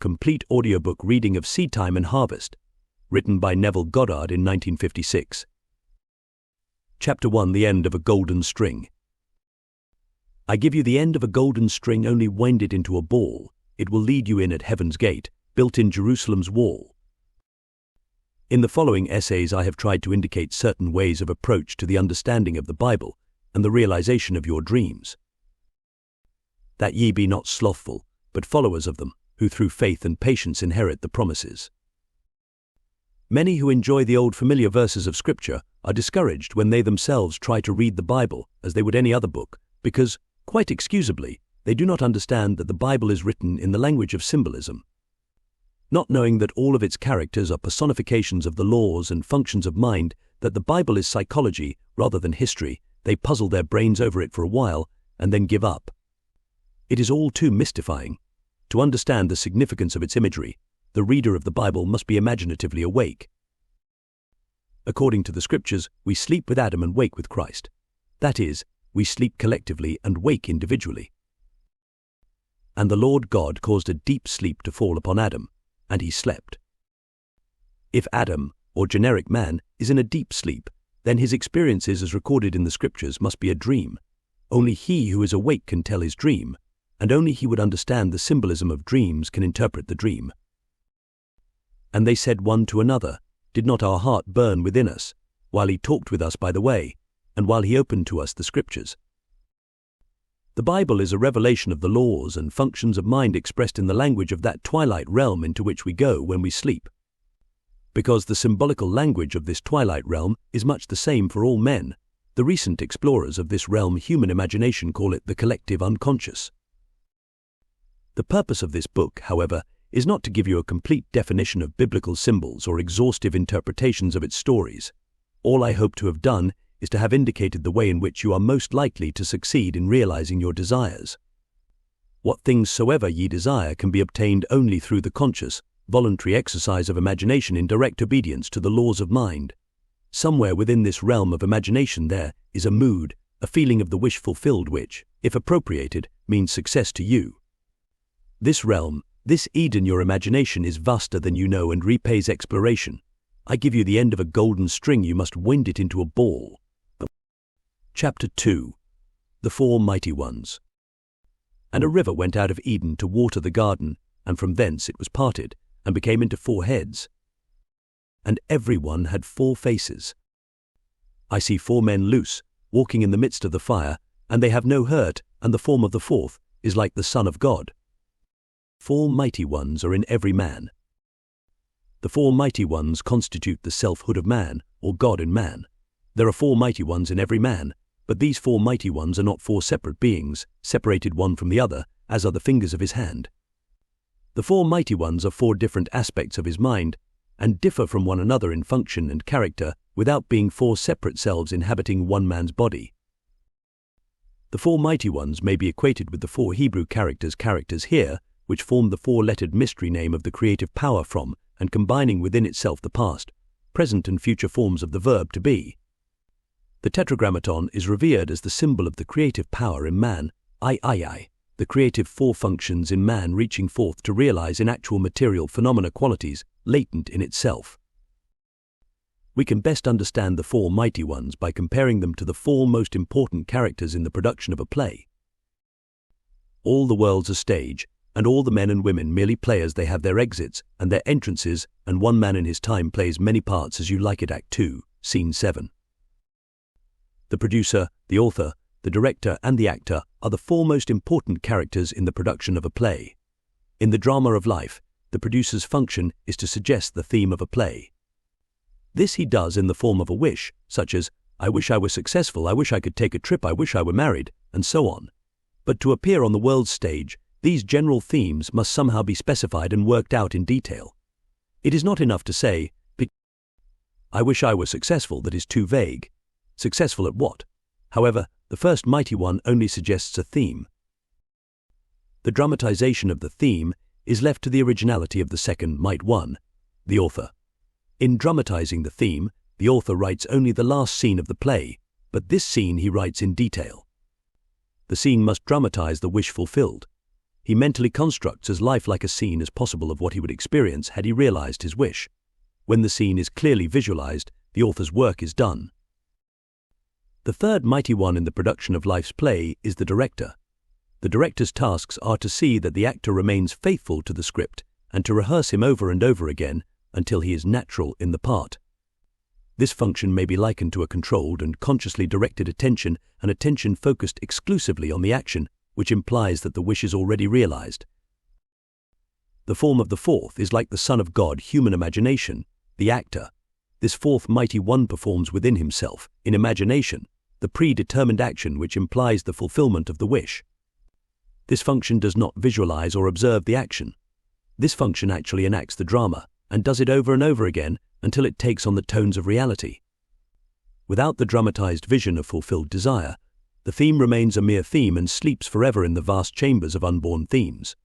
complete audiobook reading of Seedtime and Harvest, written by Neville Goddard in 1956. Chapter 1: The End of a Golden String. I give you the end of a golden string, only wind it into a ball. It will lead you in at heaven's gate, built in Jerusalem's wall. In the following essays I have tried to indicate certain ways of approach to the understanding of the Bible and the realization of your dreams. That ye be not slothful, but followers of them, who through faith and patience inherit the promises. Many who enjoy the old familiar verses of Scripture are discouraged when they themselves try to read the Bible as they would any other book, because, quite excusably, they do not understand that the Bible is written in the language of symbolism. Not knowing that all of its characters are personifications of the laws and functions of mind, that the Bible is psychology rather than history, they puzzle their brains over it for a while and then give up. It is all too mystifying. To understand the significance of its imagery, the reader of the Bible must be imaginatively awake. According to the Scriptures, we sleep with Adam and wake with Christ. That is, we sleep collectively and wake individually. And the Lord God caused a deep sleep to fall upon Adam, and he slept. If Adam, or generic man, is in a deep sleep, then his experiences as recorded in the Scriptures must be a dream. Only he who is awake can tell his dream, and only he would understand the symbolism of dreams can interpret the dream. And they said one to another, Did not our heart burn within us, while he talked with us by the way, and while he opened to us the Scriptures? The Bible is a revelation of the laws and functions of mind expressed in the language of that twilight realm into which we go when we sleep. Because the symbolical language of this twilight realm is much the same for all men, the recent explorers of this realm human imagination call it the collective unconscious. The purpose of this book, however, is not to give you a complete definition of biblical symbols or exhaustive interpretations of its stories. All I hope to have done is to have indicated the way in which you are most likely to succeed in realizing your desires. What things soever ye desire can be obtained only through the conscious, voluntary exercise of imagination in direct obedience to the laws of mind. Somewhere within this realm of imagination there is a mood, a feeling of the wish fulfilled which, if appropriated, means success to you. This realm, this Eden your imagination is vaster than you know and repays exploration. I give you the end of a golden string, you must wind it into a ball. Chapter 2: The Four Mighty Ones. And a river went out of Eden to water the garden, and from thence it was parted, and became into 4 heads. And every one had 4 faces. I see 4 men loose, walking in the midst of the fire, and they have no hurt, and the form of the 4th is like the Son of God. 4 mighty ones are in every man. The 4 mighty ones constitute the selfhood of man, or God in man. There are 4 mighty ones in every man, but these 4 mighty ones are not 4 separate beings, separated one from the other, as are the fingers of his hand. The 4 mighty ones are 4 different aspects of his mind, and differ from one another in function and character, without being 4 separate selves inhabiting one man's body. The 4 mighty ones may be equated with the 4 Hebrew characters here, which form the 4-lettered mystery name of the creative power from, and combining within itself the past, present and future forms of the verb to be. The Tetragrammaton is revered as the symbol of the creative power in man, the creative 4 functions in man reaching forth to realize in actual material phenomena qualities latent in itself. We can best understand the 4 mighty ones by comparing them to the 4 most important characters in the production of a play. All the world's a stage, and all the men and women merely players. They have their exits and their entrances, and one man in his time plays many parts as you like it. Act 2, Scene 7. The producer, the author, the director, and the actor are the 4 most important characters in the production of a play. In the drama of life, the producer's function is to suggest the theme of a play. This he does in the form of a wish, such as, I wish I were successful, I wish I could take a trip, I wish I were married, and so on. But to appear on the world's stage, these general themes must somehow be specified and worked out in detail. It is not enough to say, I wish I were successful. That is too vague. Successful at what? However, the first mighty one only suggests a theme. The dramatization of the theme is left to the originality of the second might one, the author. In dramatizing the theme, the author writes only the last scene of the play, but this scene he writes in detail. The scene must dramatize the wish fulfilled. he mentally constructs as lifelike a scene as possible of what he would experience had he realized his wish. When the scene is clearly visualized, the author's work is done. The third mighty one in the production of life's play is the director. The director's tasks are to see that the actor remains faithful to the script and to rehearse him over and over again until he is natural in the part. This function may be likened to a controlled and consciously directed attention, an attention focused exclusively on the action, which implies that the wish is already realized. The form of the fourth is like the Son of God, human imagination, the actor. This fourth mighty one performs within himself, in imagination, the predetermined action which implies the fulfillment of the wish. This function does not visualize or observe the action. This function actually enacts the drama, and does it over and over again until it takes on the tones of reality. Without the dramatized vision of fulfilled desire, the theme remains a mere theme and sleeps forever in the vast chambers of unborn themes.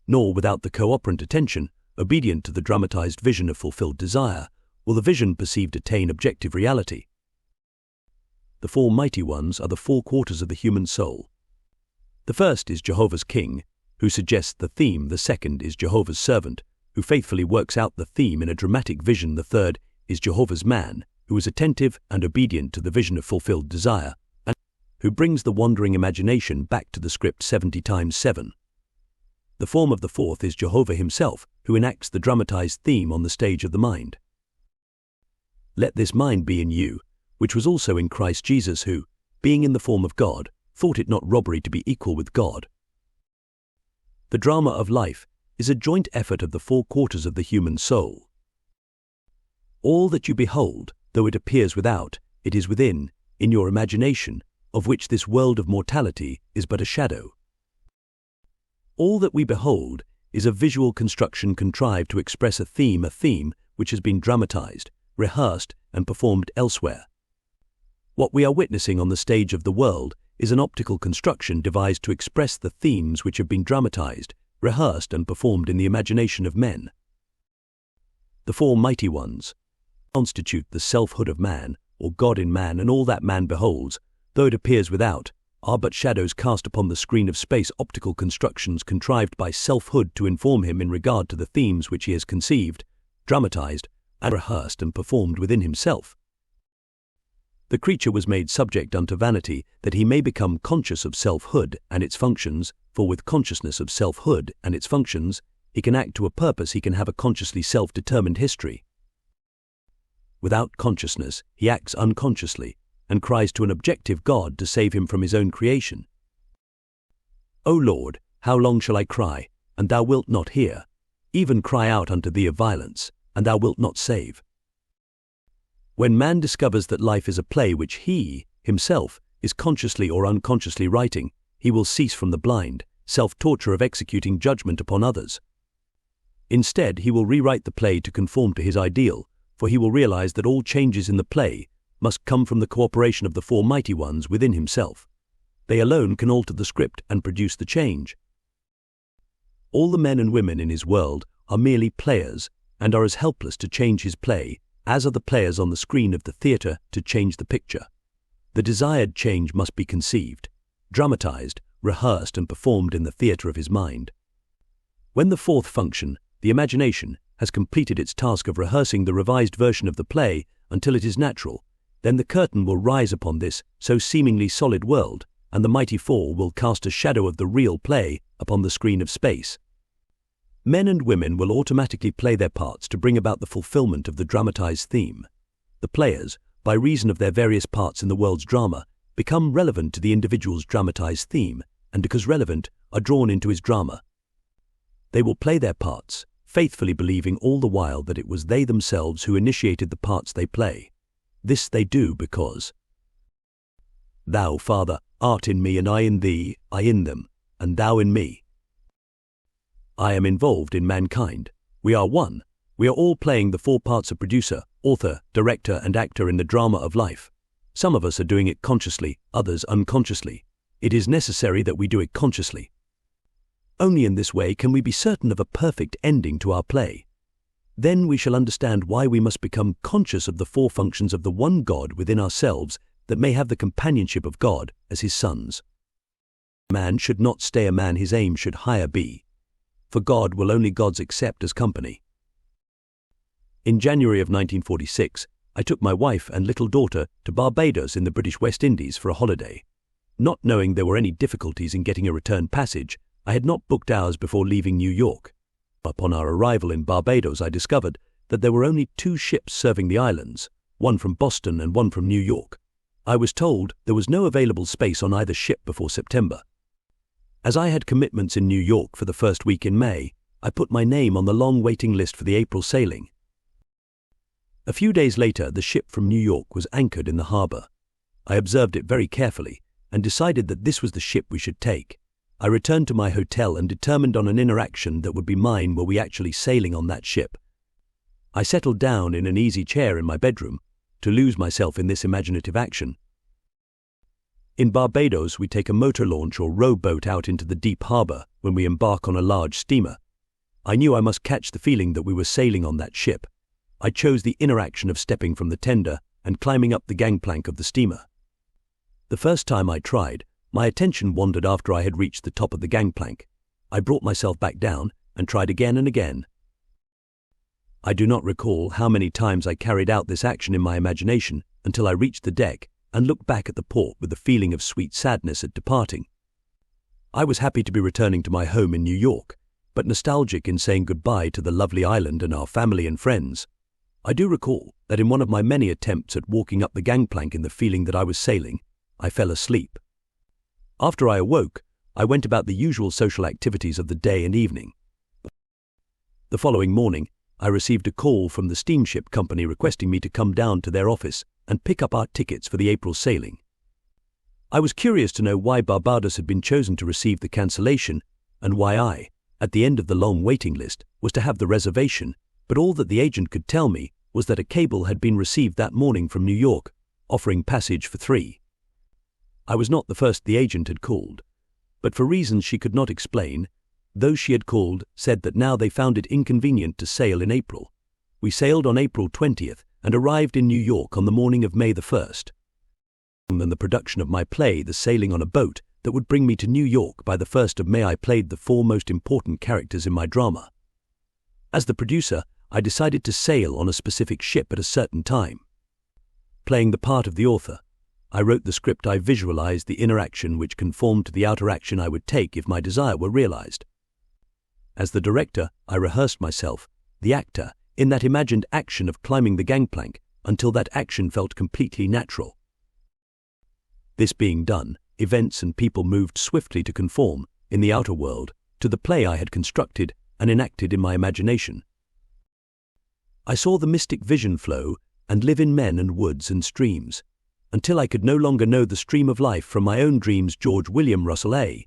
Nor without the co-operant attention, obedient to the dramatized vision of fulfilled desire, will the vision perceived attain objective reality. The four mighty ones are the four quarters of the human soul. The first is Jehovah's King, who suggests the theme. The second is Jehovah's servant, who faithfully works out the theme in a dramatic vision. The third is Jehovah's man, who is attentive and obedient to the vision of fulfilled desire, and who brings the wandering imagination back to the script 70 times 7. The form of the fourth is Jehovah himself, who enacts the dramatized theme on the stage of the mind. Let this mind be in you, which was also in Christ Jesus, who, being in the form of God, thought it not robbery to be equal with God. The drama of life is a joint effort of the four quarters of the human soul. All that you behold, though it appears without, it is within, in your imagination, of which this world of mortality is but a shadow. All that we behold is a visual construction contrived to express a theme which has been dramatized, rehearsed, and performed elsewhere. What we are witnessing on the stage of the world is an optical construction devised to express the themes which have been dramatized, rehearsed, and performed in the imagination of men. The four mighty ones constitute the selfhood of man, or God in man, and all that man beholds, though it appears without, are but shadows cast upon the screen of space, optical constructions contrived by selfhood to inform him in regard to the themes which he has conceived, dramatized, and rehearsed and performed within himself. The creature was made subject unto vanity, that he may become conscious of selfhood and its functions, for with consciousness of selfhood and its functions, he can act to a purpose, he can have a consciously self-determined history. Without consciousness, he acts unconsciously, and cries to an objective God to save him from his own creation. O Lord, how long shall I cry, and thou wilt not hear? Even cry out unto thee of violence, and thou wilt not save. When man discovers that life is a play which he, himself, is consciously or unconsciously writing, he will cease from the blind, self-torture of executing judgment upon others. Instead, he will rewrite the play to conform to his ideal, for he will realize that all changes in the play must come from the cooperation of the four mighty ones within himself. They alone can alter the script and produce the change. All the men and women in his world are merely players and are as helpless to change his play as are the players on the screen of the theatre to change the picture. The desired change must be conceived, dramatized, rehearsed, and performed in the theatre of his mind. When the fourth function, the imagination, has completed its task of rehearsing the revised version of the play until it is natural, then the curtain will rise upon this so seemingly solid world, and the mighty four will cast a shadow of the real play upon the screen of space. Men and women will automatically play their parts to bring about the fulfillment of the dramatized theme. The players, by reason of their various parts in the world's drama, become relevant to the individual's dramatized theme, and because relevant, are drawn into his drama. They will play their parts, faithfully believing all the while that it was they themselves who initiated the parts they play. This they do because Thou, Father, art in me, and I in thee, I in them, and thou in me. I am involved in mankind. We are one. We are all playing the four parts of producer, author, director, and actor in the drama of life. Some of us are doing it consciously, others unconsciously. It is necessary that we do it consciously. Only in this way can we be certain of a perfect ending to our play. Then we shall understand why we must become conscious of the four functions of the one God within ourselves that may have the companionship of God as his sons. Man should not stay a man, his aim should higher be. For God will only gods accept as company. In January of 1946, I took my wife and little daughter to Barbados in the British West Indies for a holiday. Not knowing there were any difficulties in getting a return passage, I had not booked ours before leaving New York. Upon our arrival in Barbados, I discovered that there were only 2 ships serving the islands, one from Boston and one from New York. I was told there was no available space on either ship before September. As I had commitments in New York for the first week in May, I put my name on the long waiting list for the April sailing. A few days later, the ship from New York was anchored in the harbor. I observed it very carefully and decided that this was the ship we should take. I returned to my hotel and determined on an interaction that would be mine were we actually sailing on that ship. I settled down in an easy chair in my bedroom to lose myself in this imaginative action. In Barbados, we take a motor launch or rowboat out into the deep harbor when we embark on a large steamer. I knew I must catch the feeling that we were sailing on that ship. I chose the interaction of stepping from the tender and climbing up the gangplank of the steamer. The first time I tried, my attention wandered after I had reached the top of the gangplank. I brought myself back down and tried again and again. I do not recall how many times I carried out this action in my imagination until I reached the deck and looked back at the port with the feeling of sweet sadness at departing. I was happy to be returning to my home in New York, but nostalgic in saying goodbye to the lovely island and our family and friends. I do recall that in one of my many attempts at walking up the gangplank in the feeling that I was sailing, I fell asleep. After I awoke, I went about the usual social activities of the day and evening. The following morning, I received a call from the steamship company requesting me to come down to their office and pick up our tickets for the April sailing. I was curious to know why Barbados had been chosen to receive the cancellation and why I, at the end of the long waiting list, was to have the reservation, but all that the agent could tell me was that a cable had been received that morning from New York, offering passage for 3. I was not the first the agent had called, but for reasons she could not explain, those she had called said that now they found it inconvenient to sail in April. We sailed on April 20th and arrived in New York on the morning of May the 1st. And the production of my play, The Sailing on a Boat, that would bring me to New York by the 1st of May, I played the 4 most important characters in my drama. As the producer, I decided to sail on a specific ship at a certain time. Playing the part of the author, I wrote the script. I visualized the inner action which conformed to the outer action I would take if my desire were realized. As the director, I rehearsed myself, the actor, in that imagined action of climbing the gangplank until that action felt completely natural. This being done, events and people moved swiftly to conform, in the outer world, to the play I had constructed and enacted in my imagination. I saw the mystic vision flow and live in men and woods and streams, until I could no longer know the stream of life from my own dreams. George William Russell A.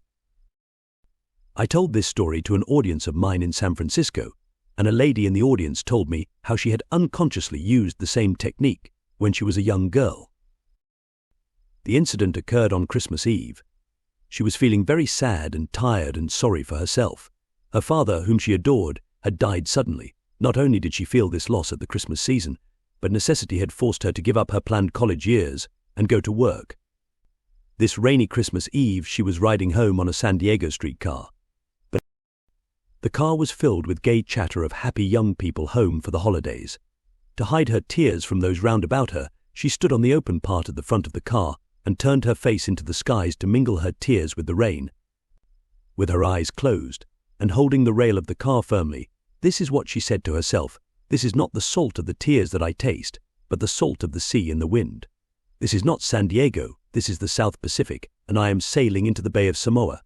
I told this story to an audience of mine in San Francisco, and a lady in the audience told me how she had unconsciously used the same technique when she was a young girl. The incident occurred on Christmas Eve. She was feeling very sad and tired and sorry for herself. Her father, whom she adored, had died suddenly. Not only did she feel this loss at the Christmas season, but necessity had forced her to give up her planned college years and go to work. This rainy Christmas Eve, she was riding home on a San Diego streetcar. But the car was filled with gay chatter of happy young people home for the holidays. To hide her tears from those round about her, she stood on the open part at the front of the car and turned her face into the skies to mingle her tears with the rain. With her eyes closed and holding the rail of the car firmly, this is what she said to herself: "This is not the salt of the tears that I taste, but the salt of the sea and the wind. This is not San Diego, this is the South Pacific, and I am sailing into the Bay of Samoa."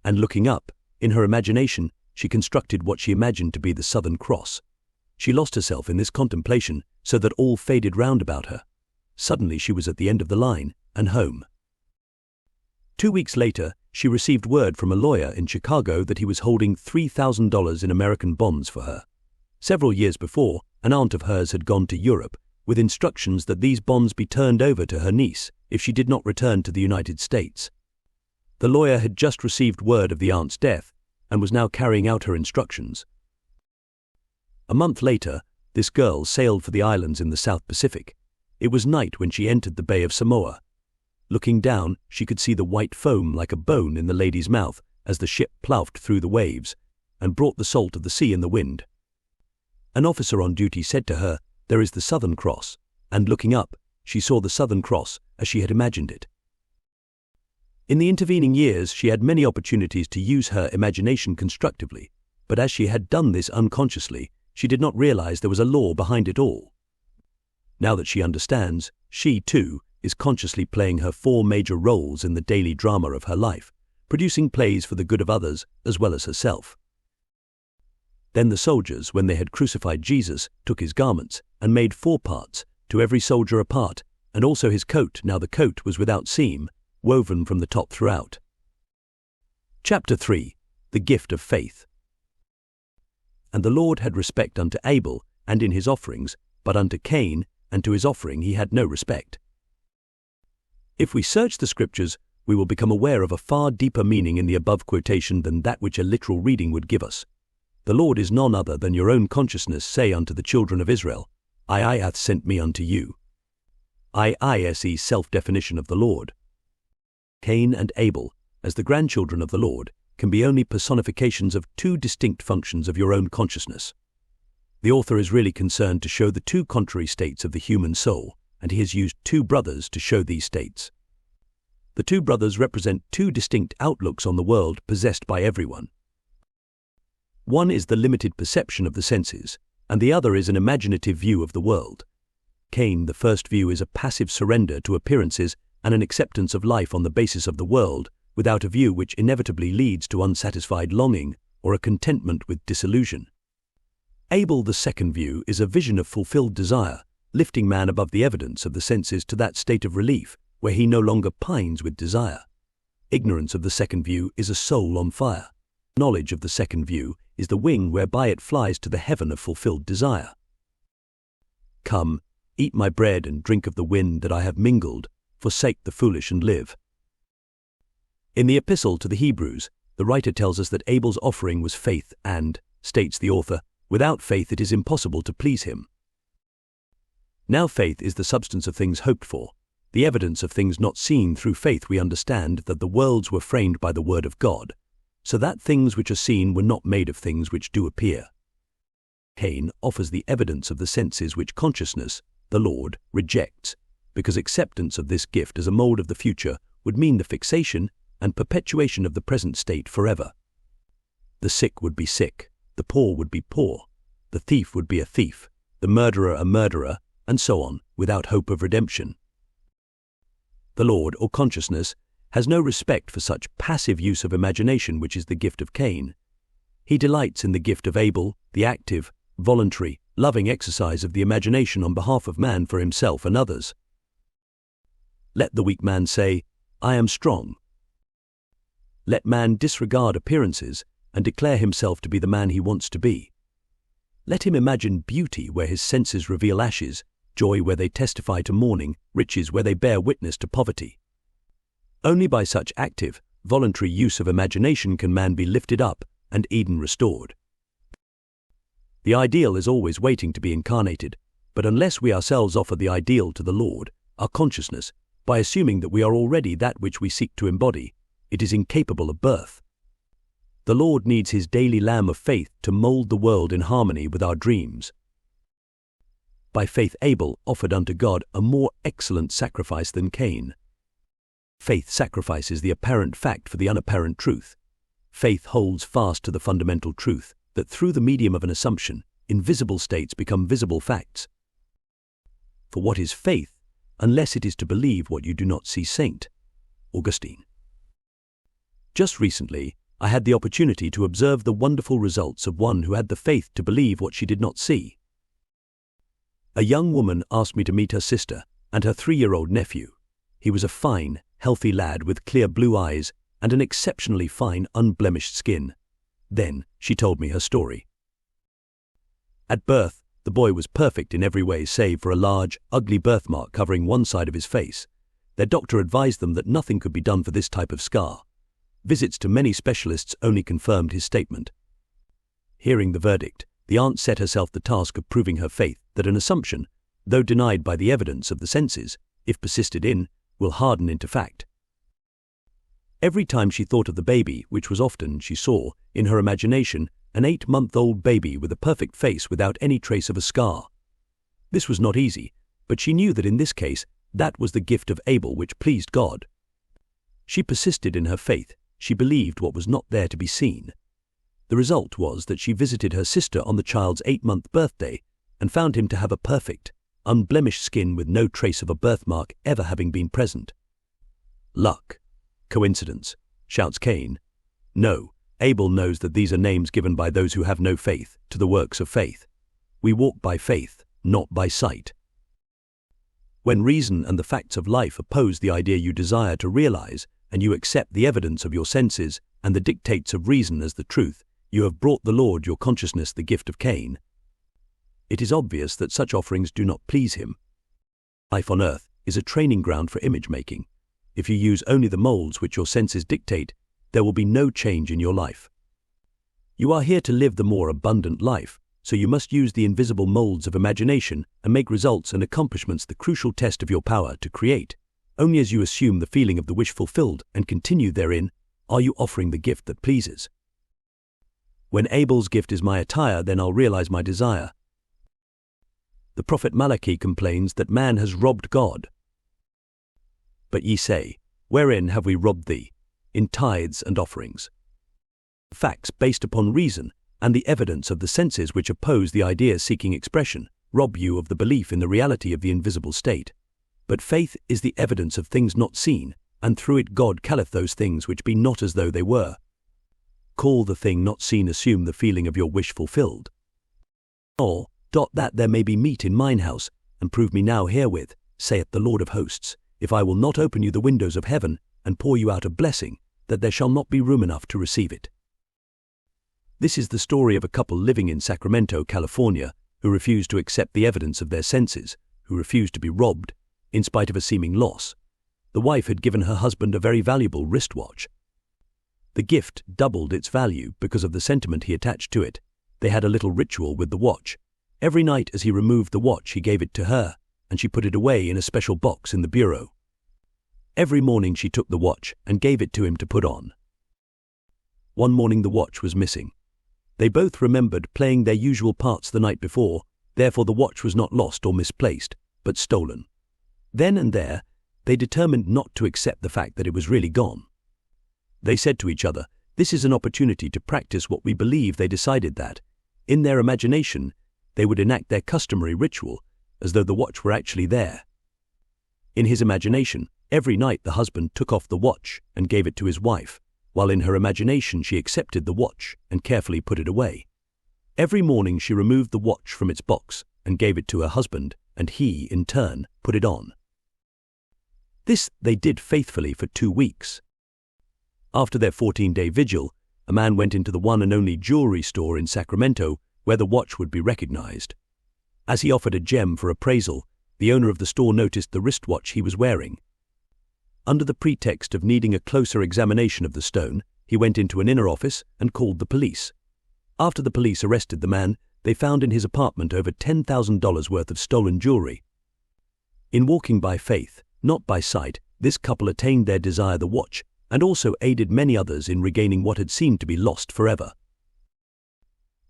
And looking up, in her imagination, she constructed what she imagined to be the Southern Cross. She lost herself in this contemplation so that all faded round about her. Suddenly she was at the end of the line and home. 2 weeks later, she received word from a lawyer in Chicago that he was holding $3,000 in American bonds for her. Several years before, an aunt of hers had gone to Europe with instructions that these bonds be turned over to her niece if she did not return to the United States. The lawyer had just received word of the aunt's death and was now carrying out her instructions. A month later, this girl sailed for the islands in the South Pacific. It was night when she entered the Bay of Samoa. Looking down, she could see the white foam like a bone in the lady's mouth as the ship ploughed through the waves and brought the salt of the sea in the wind. An officer on duty said to her, "There is the Southern Cross," and looking up, she saw the Southern Cross as she had imagined it. In the intervening years, she had many opportunities to use her imagination constructively, but as she had done this unconsciously, she did not realize there was a law behind it all. Now that she understands, she, too, is consciously playing her 4 major roles in the daily drama of her life, producing plays for the good of others as well as herself. Then the soldiers, when they had crucified Jesus, took his garments and made 4 parts, to every soldier a part, and also his coat. Now the coat was without seam, woven from the top throughout. Chapter 3. The Gift of Faith. And the Lord had respect unto Abel, and in his offerings, but unto Cain, and to his offering he had no respect. If we search the Scriptures, we will become aware of a far deeper meaning in the above quotation than that which a literal reading would give us. The Lord is none other than your own consciousness say unto the children of Israel, I hath sent me unto you. I.I.S.E. self-definition of the Lord. Cain and Abel, as the grandchildren of the Lord, can be only personifications of 2 distinct functions of your own consciousness. The author is really concerned to show the 2 contrary states of the human soul, and he has used 2 brothers to show these states. The 2 brothers represent 2 distinct outlooks on the world possessed by everyone. One is the limited perception of the senses, and the other is an imaginative view of the world. Cain, the first view, is a passive surrender to appearances and an acceptance of life on the basis of the world, without a view which inevitably leads to unsatisfied longing or a contentment with disillusion. Abel, the second view, is a vision of fulfilled desire, lifting man above the evidence of the senses to that state of relief where he no longer pines with desire. Ignorance of the second view is a soul on fire. Knowledge of the second view is the wing whereby it flies to the heaven of fulfilled desire. Come, eat my bread and drink of the wind that I have mingled, forsake the foolish and live. In the epistle to the Hebrews, the writer tells us that Abel's offering was faith and, states the author, without faith it is impossible to please him. Now faith is the substance of things hoped for, the evidence of things not seen. Through faith we understand that the worlds were framed by the word of God, so that things which are seen were not made of things which do appear. Cain offers the evidence of the senses which consciousness, the Lord, rejects, because acceptance of this gift as a mold of the future would mean the fixation and perpetuation of the present state forever. The sick would be sick, the poor would be poor, the thief would be a thief, the murderer a murderer, and so on, without hope of redemption. The Lord, or consciousness, has no respect for such passive use of imagination which is the gift of Cain. He delights in the gift of Abel, the active, voluntary, loving exercise of the imagination on behalf of man for himself and others. Let the weak man say, I am strong. Let man disregard appearances and declare himself to be the man he wants to be. Let him imagine beauty where his senses reveal ashes, joy where they testify to mourning, riches where they bear witness to poverty. Only by such active, voluntary use of imagination can man be lifted up and Eden restored. The ideal is always waiting to be incarnated, but unless we ourselves offer the ideal to the Lord, our consciousness, by assuming that we are already that which we seek to embody, it is incapable of birth. The Lord needs his daily lamb of faith to mold the world in harmony with our dreams. By faith Abel offered unto God a more excellent sacrifice than Cain. Faith sacrifices the apparent fact for the unapparent truth. Faith holds fast to the fundamental truth that through the medium of an assumption, invisible states become visible facts. For what is faith, unless it is to believe what you do not see? St. Augustine. Just recently, I had the opportunity to observe the wonderful results of one who had the faith to believe what she did not see. A young woman asked me to meet her sister and her 3-year-old nephew. He was a fine, healthy lad with clear blue eyes and an exceptionally fine, unblemished skin. Then she told me her story. At birth, the boy was perfect in every way save for a large, ugly birthmark covering one side of his face. Their doctor advised them that nothing could be done for this type of scar. Visits to many specialists only confirmed his statement. Hearing the verdict, the aunt set herself the task of proving her faith that an assumption, though denied by the evidence of the senses, if persisted in, will harden into fact. Every time she thought of the baby, which was often, she saw, in her imagination, an 8-month-old baby with a perfect face without any trace of a scar. This was not easy, but she knew that in this case, that was the gift of Abel which pleased God. She persisted in her faith. She believed what was not there to be seen. The result was that she visited her sister on the child's 8-month birthday and found him to have a perfect, unblemished skin with no trace of a birthmark ever having been present. Luck. Coincidence, shouts Cain. No, Abel knows that these are names given by those who have no faith to the works of faith. We walk by faith, not by sight. When reason and the facts of life oppose the idea you desire to realize, and you accept the evidence of your senses and the dictates of reason as the truth, you have brought the Lord your consciousness the gift of Cain. It is obvious that such offerings do not please him. Life on earth is a training ground for image-making. If you use only the molds which your senses dictate, there will be no change in your life. You are here to live the more abundant life, so you must use the invisible molds of imagination and make results and accomplishments the crucial test of your power to create. Only as you assume the feeling of the wish fulfilled and continue therein, are you offering the gift that pleases. When Abel's gift is my attire, then I'll realize my desire. The prophet Malachi complains that man has robbed God. But ye say, wherein have we robbed thee? In tithes and offerings. Facts based upon reason and the evidence of the senses which oppose the ideas seeking expression rob you of the belief in the reality of the invisible state. But faith is the evidence of things not seen, and through it God calleth those things which be not as though they were. Call the thing not seen, assume the feeling of your wish fulfilled. Or, that there may be meat in mine house, and prove me now herewith, saith the Lord of hosts, if I will not open you the windows of heaven, and pour you out a blessing, that there shall not be room enough to receive it. This is the story of a couple living in Sacramento, California, who refused to accept the evidence of their senses, who refused to be robbed, in spite of a seeming loss. The wife had given her husband a very valuable wristwatch. The gift doubled its value because of the sentiment he attached to it. They had a little ritual with the watch. Every night as he removed the watch, he gave it to her, and she put it away in a special box in the bureau. Every morning she took the watch and gave it to him to put on. One morning the watch was missing. They both remembered playing their usual parts the night before, therefore the watch was not lost or misplaced, but stolen. Then and there, they determined not to accept the fact that it was really gone. They said to each other, this is an opportunity to practice what we believe. They decided that, in their imagination, they would enact their customary ritual as though the watch were actually there. In his imagination, every night the husband took off the watch and gave it to his wife, while in her imagination she accepted the watch and carefully put it away. Every morning she removed the watch from its box and gave it to her husband, and he, in turn, put it on. This they did faithfully for 2 weeks. After their 14-day vigil, a man went into the one and only jewelry store in Sacramento where the watch would be recognized. As he offered a gem for appraisal, the owner of the store noticed the wristwatch he was wearing. Under the pretext of needing a closer examination of the stone, he went into an inner office and called the police. After the police arrested the man, they found in his apartment over $10,000 worth of stolen jewelry. In walking by faith, not by sight, this couple attained their desire, the watch, and also aided many others in regaining what had seemed to be lost forever.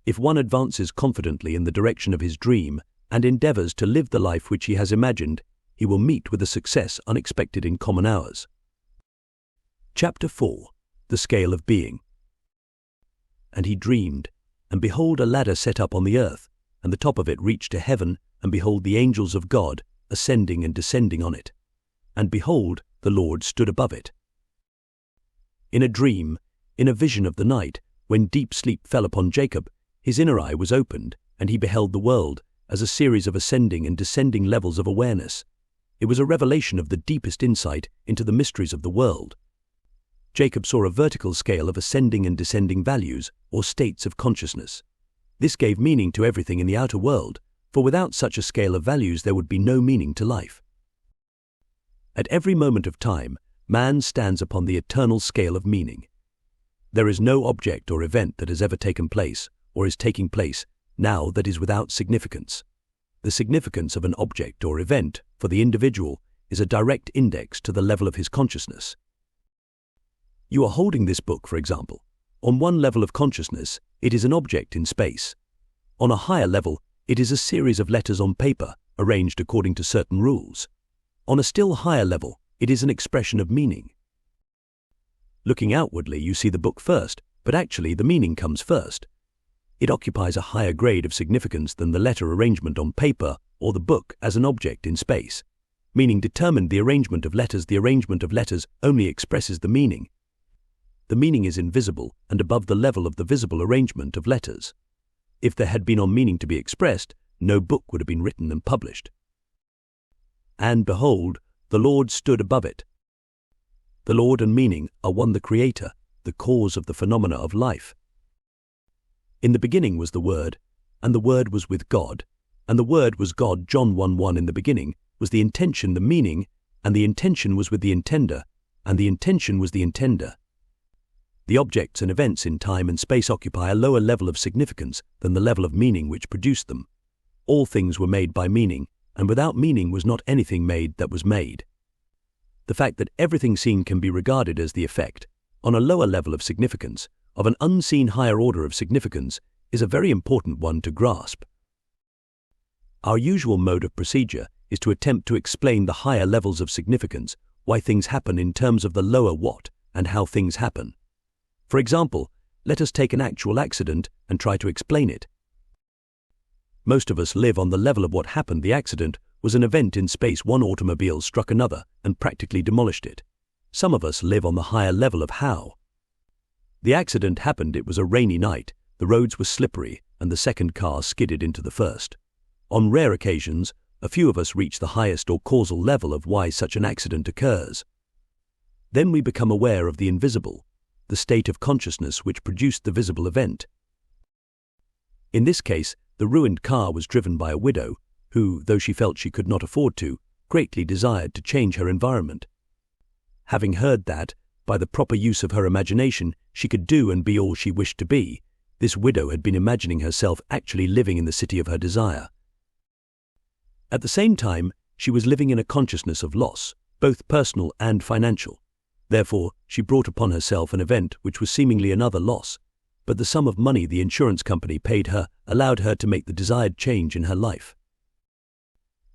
If one advances confidently in the direction of his dream and endeavors to live the life which he has imagined, he will meet with a success unexpected in common hours. Chapter 4. The Scale of Being. And he dreamed, and behold, a ladder set up on the earth, and the top of it reached to heaven, and behold, the angels of God ascending and descending on it. And behold, the Lord stood above it. In a dream, in a vision of the night, when deep sleep fell upon Jacob, his inner eye was opened, and he beheld the world as a series of ascending and descending levels of awareness. It was a revelation of the deepest insight into the mysteries of the world. Jacob saw a vertical scale of ascending and descending values, or states of consciousness. This gave meaning to everything in the outer world, for without such a scale of values there would be no meaning to life. At every moment of time, man stands upon the eternal scale of meaning. There is no object or event that has ever taken place, or is taking place, now that is without significance. The significance of an object or event, for the individual, is a direct index to the level of his consciousness. You are holding this book, for example. On one level of consciousness, it is an object in space. On a higher level, it is a series of letters on paper, arranged according to certain rules. On a still higher level, it is an expression of meaning. Looking outwardly, you see the book first, but actually the meaning comes first. It occupies a higher grade of significance than the letter arrangement on paper or the book as an object in space. Meaning determined the arrangement of letters. The arrangement of letters only expresses the meaning. The meaning is invisible and above the level of the visible arrangement of letters. If there had been no meaning to be expressed, no book would have been written and published. And behold, the Lord stood above it. The Lord and meaning are one, the Creator, the cause of the phenomena of life. In the beginning was the Word, and the Word was with God, and the Word was God. John 1:1. In the beginning was the intention, the meaning, and the intention was with the intender, and the intention was the intender. The objects and events in time and space occupy a lower level of significance than the level of meaning which produced them. All things were made by meaning, and without meaning was not anything made that was made. The fact that everything seen can be regarded as the effect, on a lower level of significance, of an unseen higher order of significance is a very important one to grasp. Our usual mode of procedure is to attempt to explain the higher levels of significance, why things happen in terms of the lower what and how things happen. For example, let us take an actual accident and try to explain it. Most of us live on the level of what happened. The accident was an event in space. One automobile struck another and practically demolished it. Some of us live on the higher level of how. The accident happened. It was a rainy night, the roads were slippery, and the second car skidded into the first. On rare occasions, a few of us reach the highest or causal level of why such an accident occurs. Then we become aware of the invisible, the state of consciousness which produced the visible event. In this case, the ruined car was driven by a widow who, though she felt she could not afford to, greatly desired to change her environment. Having heard that, by the proper use of her imagination, she could do and be all she wished to be, this widow had been imagining herself actually living in the city of her desire. At the same time, she was living in a consciousness of loss, both personal and financial. Therefore, she brought upon herself an event which was seemingly another loss, but the sum of money the insurance company paid her allowed her to make the desired change in her life.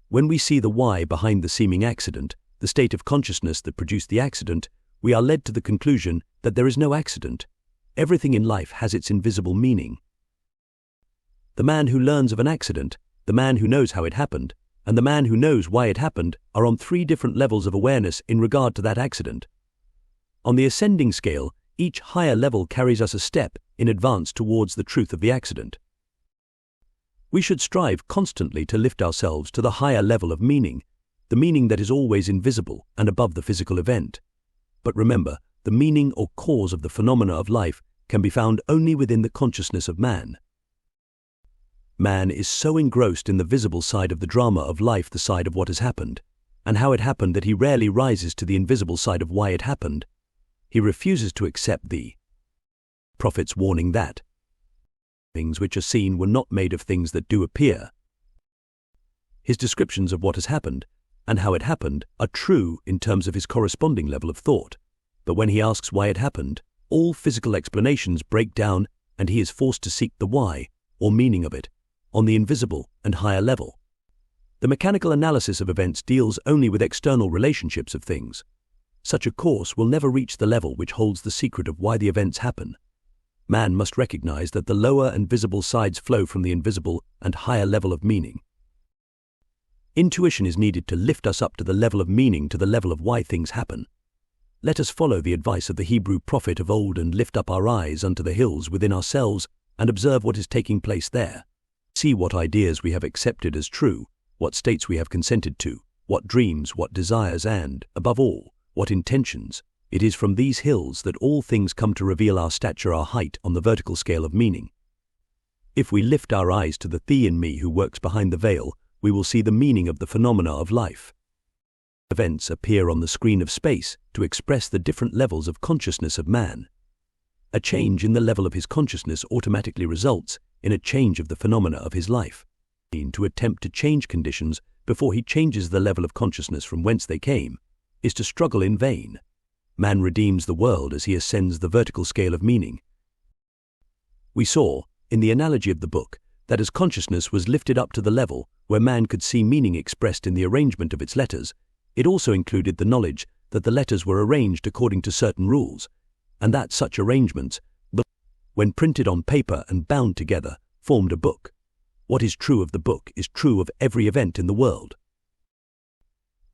When we see the why behind the seeming accident, the state of consciousness that produced the accident, we are led to the conclusion that there is no accident. Everything in life has its invisible meaning. The man who learns of an accident, the man who knows how it happened, and the man who knows why it happened are on three different levels of awareness in regard to that accident. On the ascending scale, each higher level carries us a step in advance towards the truth of the accident. We should strive constantly to lift ourselves to the higher level of meaning, the meaning that is always invisible and above the physical event. But remember, the meaning or cause of the phenomena of life can be found only within the consciousness of man. Man is so engrossed in the visible side of the drama of life, the side of what has happened, and how it happened, that he rarely rises to the invisible side of why it happened. He refuses to accept the prophet's warning that things which are seen were not made of things that do appear. His descriptions of what has happened and how it happened are true in terms of his corresponding level of thought, but when he asks why it happened, all physical explanations break down and he is forced to seek the why, or meaning of it, on the invisible and higher level. The mechanical analysis of events deals only with external relationships of things. Such a course will never reach the level which holds the secret of why the events happen. Man must recognize that the lower and visible sides flow from the invisible and higher level of meaning. Intuition is needed to lift us up to the level of meaning, to the level of why things happen. Let us follow the advice of the Hebrew prophet of old and lift up our eyes unto the hills within ourselves and observe what is taking place there. See what ideas we have accepted as true, what states we have consented to, what dreams, what desires, and, above all, what intentions. It is from these hills that all things come to reveal our stature, our height on the vertical scale of meaning. If we lift our eyes to the thee in me who works behind the veil, we will see the meaning of the phenomena of life. Events appear on the screen of space to express the different levels of consciousness of man. A change in the level of his consciousness automatically results in a change of the phenomena of his life. To attempt to change conditions before he changes the level of consciousness from whence they came, is to struggle in vain. Man redeems the world as he ascends the vertical scale of meaning. We saw, in the analogy of the book, that as consciousness was lifted up to the level where man could see meaning expressed in the arrangement of its letters, it also included the knowledge that the letters were arranged according to certain rules, and that such arrangements, when printed on paper and bound together, formed a book. What is true of the book is true of every event in the world.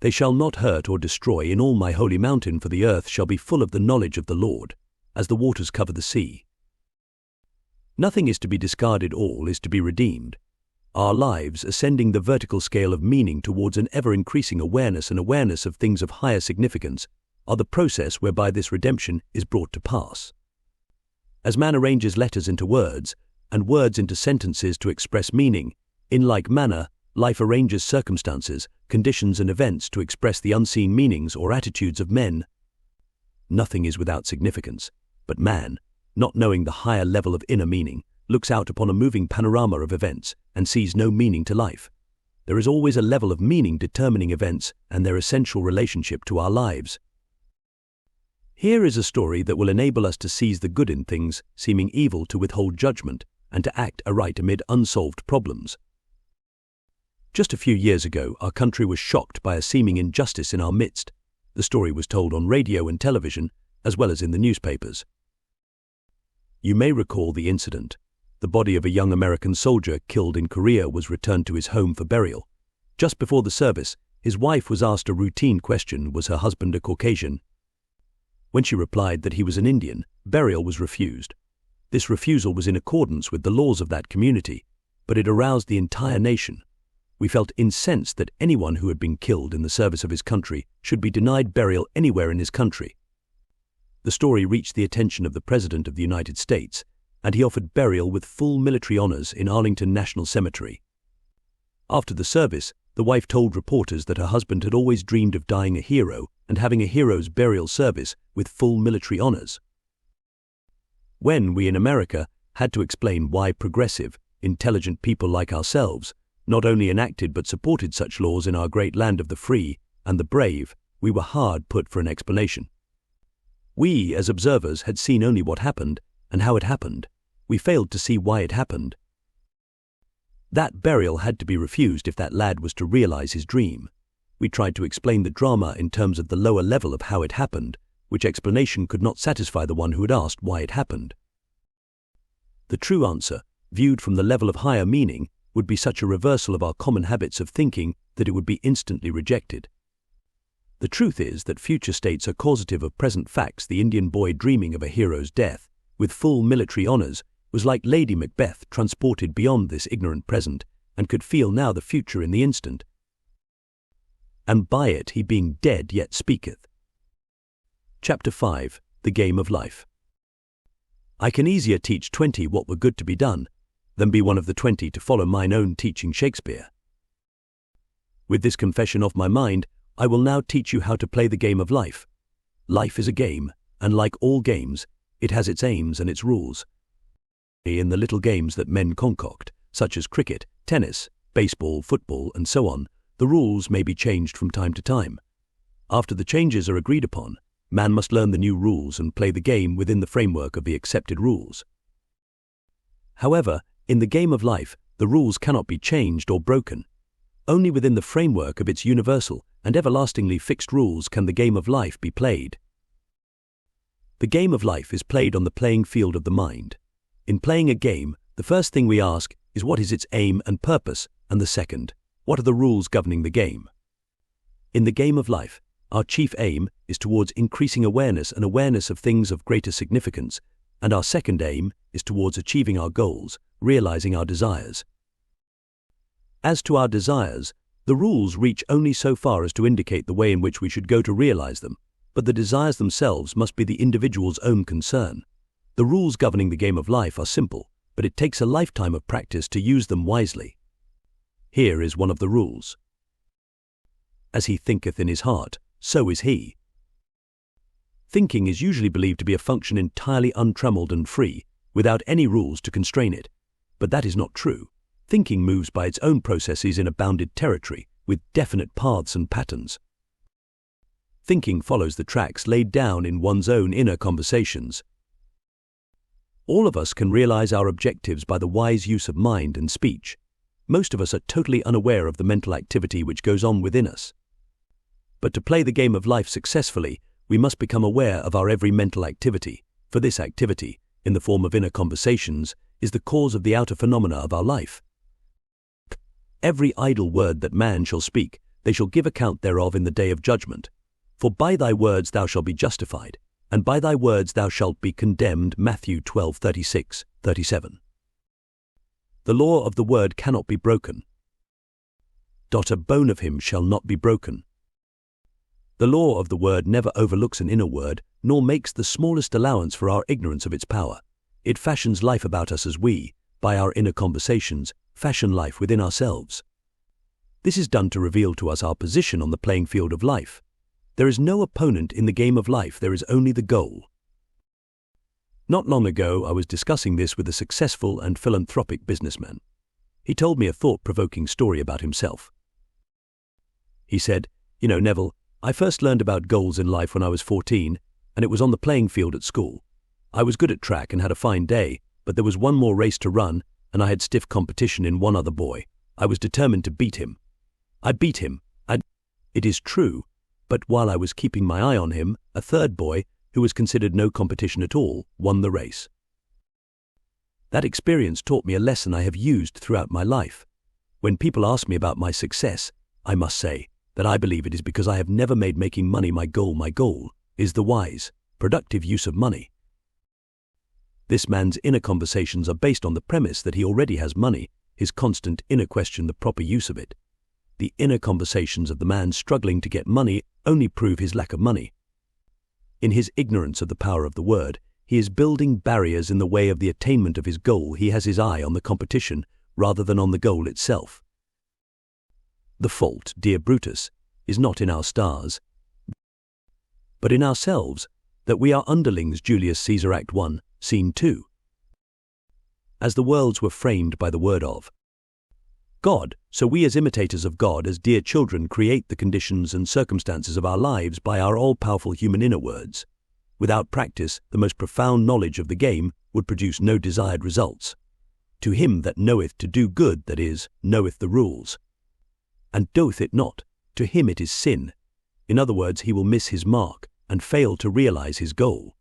They shall not hurt or destroy in all my holy mountain, for the earth shall be full of the knowledge of the Lord, as the waters cover the sea. Nothing is to be discarded, all is to be redeemed. Our lives, ascending the vertical scale of meaning towards an ever-increasing awareness and awareness of things of higher significance, are the process whereby this redemption is brought to pass. As man arranges letters into words, and words into sentences to express meaning, in like manner, life arranges circumstances, conditions and events to express the unseen meanings or attitudes of men. Nothing is without significance, but man, not knowing the higher level of inner meaning, looks out upon a moving panorama of events and sees no meaning to life. There is always a level of meaning determining events and their essential relationship to our lives. Here is a story that will enable us to seize the good in things seeming evil, to withhold judgment, and to act aright amid unsolved problems. Just a few years ago, our country was shocked by a seeming injustice in our midst. The story was told on radio and television, as well as in the newspapers. You may recall the incident. The body of a young American soldier killed in Korea was returned to his home for burial. Just before the service, his wife was asked a routine question: was her husband a Caucasian? When she replied that he was an Indian, burial was refused. This refusal was in accordance with the laws of that community, but it aroused the entire nation. We felt incensed that anyone who had been killed in the service of his country should be denied burial anywhere in his country. The story reached the attention of the President of the United States, and he offered burial with full military honors in Arlington National Cemetery. After the service, the wife told reporters that her husband had always dreamed of dying a hero and having a hero's burial service with full military honors. When we in America had to explain why progressive, intelligent people like ourselves not only enacted but supported such laws in our great land of the free and the brave, we were hard put for an explanation. We, as observers, had seen only what happened and how it happened. We failed to see why it happened. That burial had to be refused if that lad was to realize his dream. We tried to explain the drama in terms of the lower level of how it happened, which explanation could not satisfy the one who had asked why it happened. The true answer, viewed from the level of higher meaning, would be such a reversal of our common habits of thinking that it would be instantly rejected. The truth is that future states are causative of present facts. The Indian boy dreaming of a hero's death, with full military honors, was like Lady Macbeth transported beyond this ignorant present, and could feel now the future in the instant. And by it he being dead yet speaketh. Chapter 5. The Game of Life. I can easier teach 20 what were good to be done, than be one of the 20 to follow mine own teaching Shakespeare. With this confession off my mind, I will now teach you how to play the game of life. Life is a game, and like all games, it has its aims and its rules. In the little games that men concoct, such as cricket, tennis, baseball, football, and so on, the rules may be changed from time to time. After the changes are agreed upon, man must learn the new rules and play the game within the framework of the accepted rules. However, in the game of life, the rules cannot be changed or broken. Only within the framework of its universal and everlastingly fixed rules can the game of life be played. The game of life is played on the playing field of the mind. In playing a game, the first thing we ask is what is its aim and purpose, and the second, what are the rules governing the game? In the game of life, our chief aim is towards increasing awareness and awareness of things of greater significance, and our second aim is towards achieving our goals, realizing our desires. As to our desires, the rules reach only so far as to indicate the way in which we should go to realize them, but the desires themselves must be the individual's own concern. The rules governing the game of life are simple, but it takes a lifetime of practice to use them wisely. Here is one of the rules. As he thinketh in his heart, so is he. Thinking is usually believed to be a function entirely untrammeled and free, without any rules to constrain it. But that is not true. Thinking moves by its own processes in a bounded territory, with definite paths and patterns. Thinking follows the tracks laid down in one's own inner conversations. All of us can realize our objectives by the wise use of mind and speech. Most of us are totally unaware of the mental activity which goes on within us. But to play the game of life successfully, we must become aware of our every mental activity, for this activity, in the form of inner conversations, is the cause of the outer phenomena of our life. Every idle word that man shall speak, they shall give account thereof in the day of judgment. For by thy words thou shalt be justified, and by thy words thou shalt be condemned. Matthew 12:36-37. The law of the word cannot be broken. A bone of him shall not be broken. The law of the word never overlooks an inner word, nor makes the smallest allowance for our ignorance of its power. It fashions life about us as we, by our inner conversations, fashion life within ourselves. This is done to reveal to us our position on the playing field of life. There is no opponent in the game of life, there is only the goal. Not long ago, I was discussing this with a successful and philanthropic businessman. He told me a thought-provoking story about himself. He said, Neville, I first learned about goals in life when I was 14, and it was on the playing field at school. I was good at track and had a fine day, but there was one more race to run, and I had stiff competition in one other boy. I was determined to beat him. I beat him. It is true, but while I was keeping my eye on him, a third boy, who was considered no competition at all, won the race. That experience taught me a lesson I have used throughout my life. When people ask me about my success, I must say that I believe it is because I have never made making money my goal. My goal is the wise, productive use of money. This man's inner conversations are based on the premise that he already has money, his constant inner question the proper use of it. The inner conversations of the man struggling to get money only prove his lack of money. In his ignorance of the power of the word, he is building barriers in the way of the attainment of his goal. He has his eye on the competition rather than on the goal itself. The fault, dear Brutus, is not in our stars, but in ourselves, that we are underlings. Julius Caesar, Act 1, Scene 2. As the worlds were framed by the word of God, so we as imitators of God, as dear children, create the conditions and circumstances of our lives by our all-powerful human inner words. Without practice, the most profound knowledge of the game would produce no desired results. To him that knoweth to do good, that is, knoweth the rules, and doeth it not, to him it is sin. In other words, he will miss his mark and fail to realize his goal.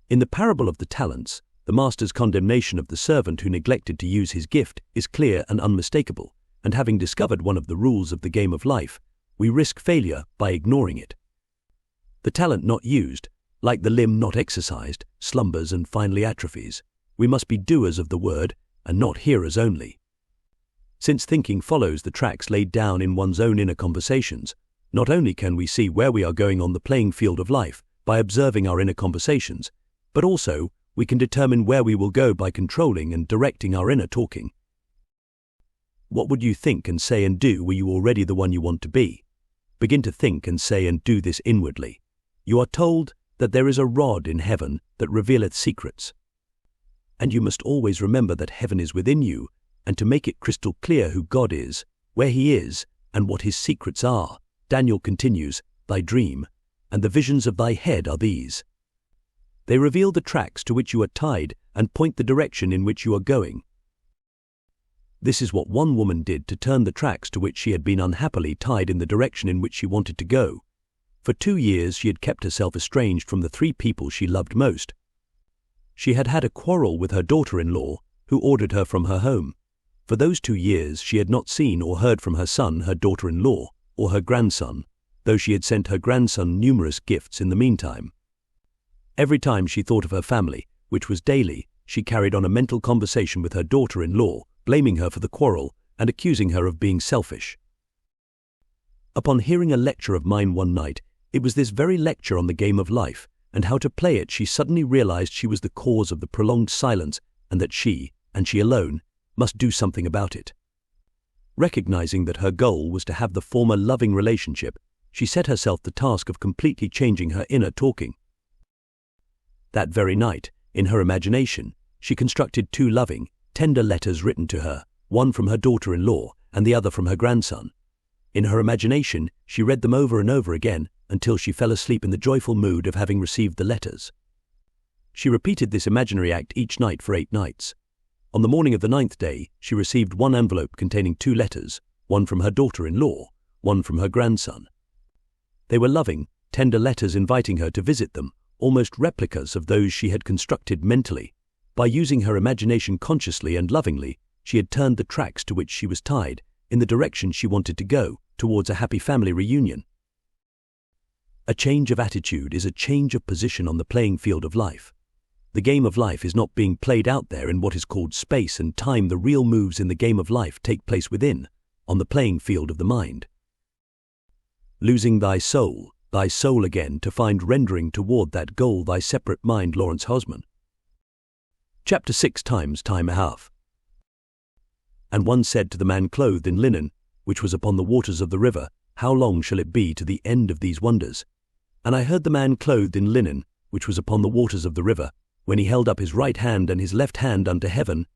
In the parable of the talents, the master's condemnation of the servant who neglected to use his gift is clear and unmistakable, and having discovered one of the rules of the game of life, we risk failure by ignoring it. The talent not used, like the limb not exercised, slumbers and finally atrophies. We must be doers of the word and not hearers only. Since thinking follows the tracks laid down in one's own inner conversations, not only can we see where we are going on the playing field of life by observing our inner conversations, but also we can determine where we will go by controlling and directing our inner talking. What would you think and say and do were you already the one you want to be? Begin to think and say and do this inwardly. You are told that there is a rod in heaven that revealeth secrets. And you must always remember that heaven is within you, and to make it crystal clear who God is, where he is, and what his secrets are, Daniel continues, thy dream, and the visions of thy head are these. They reveal the tracks to which you are tied and point the direction in which you are going. This is what one woman did to turn the tracks to which she had been unhappily tied in the direction in which she wanted to go. For 2 years she had kept herself estranged from the 3 people she loved most. She had had a quarrel with her daughter-in-law, who ordered her from her home. For those 2 years she had not seen or heard from her son, her daughter-in-law, or her grandson, though she had sent her grandson numerous gifts in the meantime. Every time she thought of her family, which was daily, she carried on a mental conversation with her daughter-in-law, blaming her for the quarrel and accusing her of being selfish. Upon hearing a lecture of mine one night, it was this very lecture on the game of life and how to play it, she suddenly realized she was the cause of the prolonged silence and that she, and she alone, must do something about it. Recognizing that her goal was to have the former loving relationship, she set herself the task of completely changing her inner talking. That very night, in her imagination, she constructed 2 loving, tender letters written to her, one from her daughter-in-law and the other from her grandson, In her imagination, she read them over and over again until she fell asleep in the joyful mood of having received the letters. She repeated this imaginary act each night for 8 nights. On the morning of the 9th day, she received one envelope containing 2 letters, one from her daughter-in-law, one from her grandson. They were loving, tender letters inviting her to visit them, almost replicas of those she had constructed mentally. By using her imagination consciously and lovingly, she had turned the tracks to which she was tied in the direction she wanted to go, towards a happy family reunion. A change of attitude is a change of position on the playing field of life. The game of life is not being played out there in what is called space and time. The real moves in the game of life take place within, on the playing field of the mind. Losing thy soul again to find rendering toward that goal thy separate mind. Lawrence Hosman. Chapter 6 Time a half. And one said to the man clothed in linen, which was upon the waters of the river, How long shall it be to the end of these wonders? And I heard the man clothed in linen, which was upon the waters of the river, when he held up his right hand and his left hand unto heaven,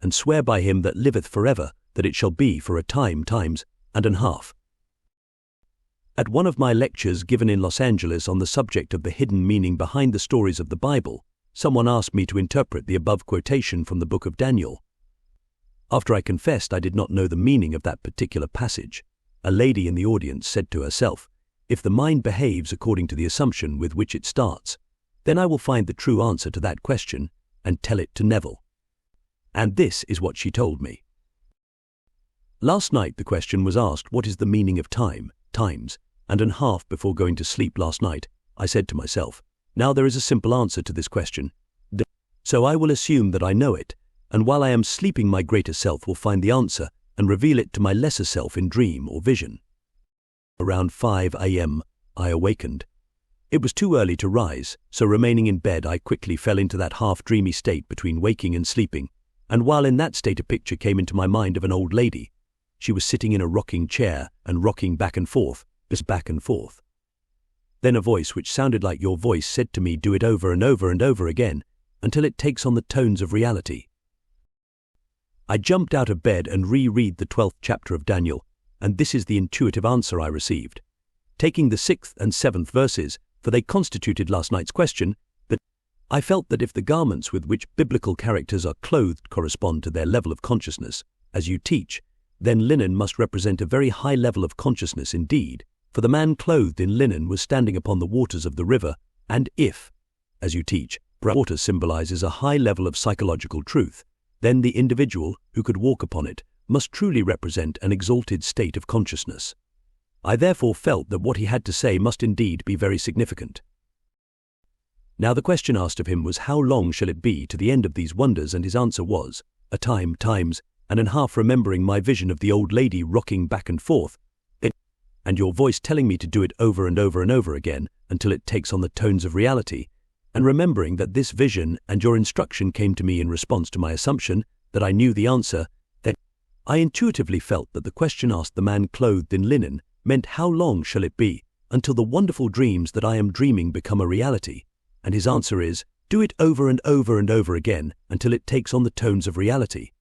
and swear by him that liveth forever, that it shall be for a times and an half. At one of my lectures given in Los Angeles on the subject of the hidden meaning behind the stories of the Bible, someone asked me to interpret the above quotation from the book of Daniel. After I confessed I did not know the meaning of that particular passage, a lady in the audience said to herself, If the mind behaves according to the assumption with which it starts, then I will find the true answer to that question and tell it to Neville. And this is what she told me. Last night the question was asked, what is the meaning of times and an half before going to sleep last night? I said to myself, now there is a simple answer to this question. So I will assume that I know it, and while I am sleeping my greater self will find the answer and reveal it to my lesser self in dream or vision. Around 5 a.m. I awakened. It was too early to rise, so remaining in bed I quickly fell into that half-dreamy state between waking and sleeping, and while in that state a picture came into my mind of an old lady. She was sitting in a rocking chair and rocking back and forth. Then a voice which sounded like your voice said to me, do it over and over and over again, until it takes on the tones of reality. I jumped out of bed and reread the 12th chapter of Daniel, and this is the intuitive answer I received. Taking the 6th and 7th verses, for they constituted last night's question, that I felt that if the garments with which biblical characters are clothed correspond to their level of consciousness, as you teach, then linen must represent a very high level of consciousness indeed, for the man clothed in linen was standing upon the waters of the river, and if, as you teach, water symbolizes a high level of psychological truth, then the individual who could walk upon it must truly represent an exalted state of consciousness. I therefore felt that what he had to say must indeed be very significant. Now the question asked of him was, how long shall it be to the end of these wonders? And his answer was, a times and an half, remembering my vision of the old lady rocking back and forth, and your voice telling me to do it over and over and over again until it takes on the tones of reality, and remembering that this vision and your instruction came to me in response to my assumption that I knew the answer, that I intuitively felt that the question asked the man clothed in linen meant how long shall it be until the wonderful dreams that I am dreaming become a reality, and his answer is, do it over and over and over again until it takes on the tones of reality.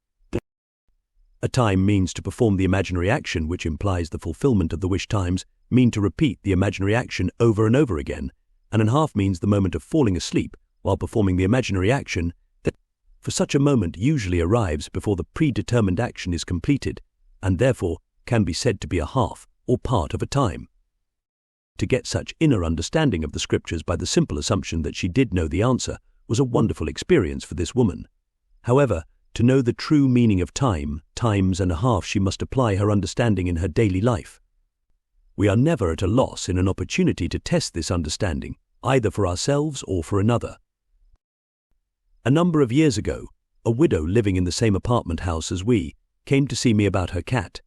A time means to perform the imaginary action, which implies the fulfillment of the wish. Times mean to repeat the imaginary action over and over again, and an half means the moment of falling asleep while performing the imaginary action, that for such a moment usually arrives before the predetermined action is completed, and therefore can be said to be a half or part of a time. To get such inner understanding of the scriptures by the simple assumption that she did know the answer was a wonderful experience for this woman. However, to know the true meaning of times and a half, she must apply her understanding in her daily life. We are never at a loss in an opportunity to test this understanding, either for ourselves or for another. A number of years ago, a widow living in the same apartment house as we came to see me about her cat.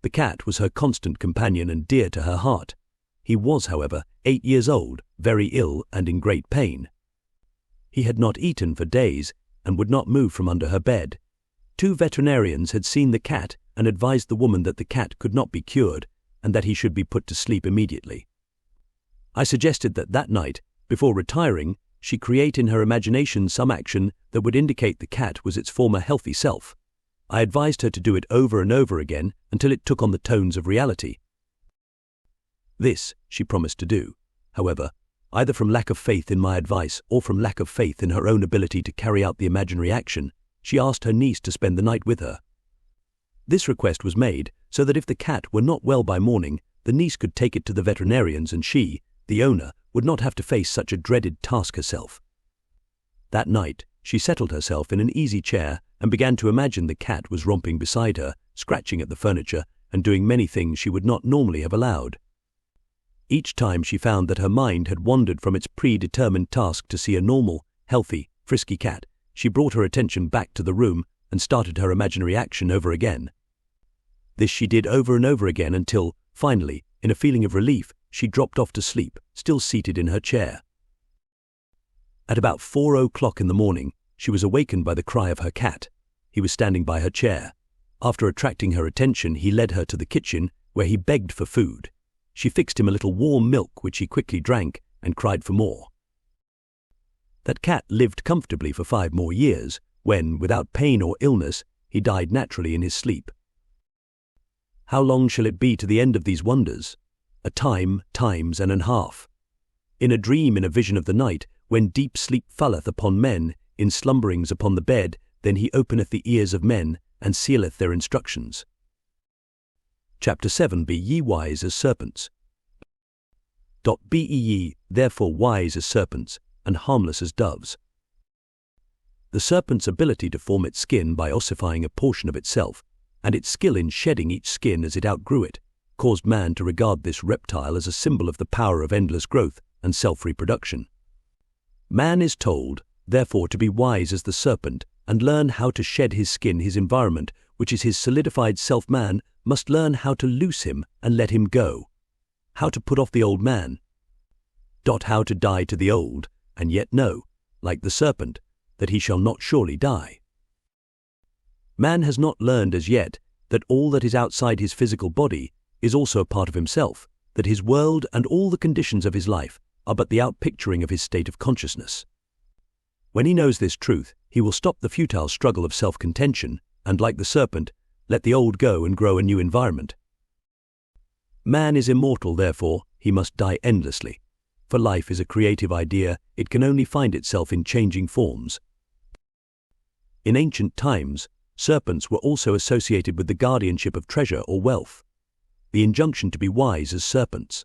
The cat was her constant companion and dear to her heart. He was, however, 8 years old, very ill and in great pain. He had not eaten for days and would not move from under her bed. 2 veterinarians had seen the cat and advised the woman that the cat could not be cured and that he should be put to sleep immediately. I suggested that night, before retiring, she create in her imagination some action that would indicate the cat was its former healthy self. I advised her to do it over and over again until it took on the tones of reality. This she promised to do. However, either from lack of faith in my advice or from lack of faith in her own ability to carry out the imaginary action, she asked her niece to spend the night with her. This request was made so that if the cat were not well by morning, the niece could take it to the veterinarians and she, the owner, would not have to face such a dreaded task herself. That night, she settled herself in an easy chair and began to imagine the cat was romping beside her, scratching at the furniture and doing many things she would not normally have allowed. Each time she found that her mind had wandered from its predetermined task to see a normal, healthy, frisky cat, she brought her attention back to the room and started her imaginary action over again. This she did over and over again until, finally, in a feeling of relief, she dropped off to sleep, still seated in her chair. At about 4:00 in the morning, she was awakened by the cry of her cat. He was standing by her chair. After attracting her attention, he led her to the kitchen, where he begged for food. She fixed him a little warm milk, which he quickly drank, and cried for more. That cat lived comfortably for 5 more years, when, without pain or illness, he died naturally in his sleep. How long shall it be to the end of these wonders? A time, times, and an half. In a dream, in a vision of the night, when deep sleep falleth upon men, in slumberings upon the bed, then he openeth the ears of men, and sealeth their instructions. Chapter 7. Be ye wise as serpents. Be ye therefore wise as serpents, and harmless as doves. The serpent's ability to form its skin by ossifying a portion of itself, and its skill in shedding each skin as it outgrew it, caused man to regard this reptile as a symbol of the power of endless growth and self-reproduction. Man is told, therefore, to be wise as the serpent and learn how to shed his skin. His environment, which is his solidified self-man, must learn how to loose him and let him go. How to put off the old man. How to die to the old, and yet know, like the serpent, that he shall not surely die. Man has not learned as yet that all that is outside his physical body is also a part of himself, that his world and all the conditions of his life are but the outpicturing of his state of consciousness. When he knows this truth, he will stop the futile struggle of self-contention and, like the serpent, let the old go and grow a new environment. Man is immortal, therefore, he must die endlessly. For life is a creative idea, it can only find itself in changing forms. In ancient times, serpents were also associated with the guardianship of treasure or wealth. The injunction to be wise as serpents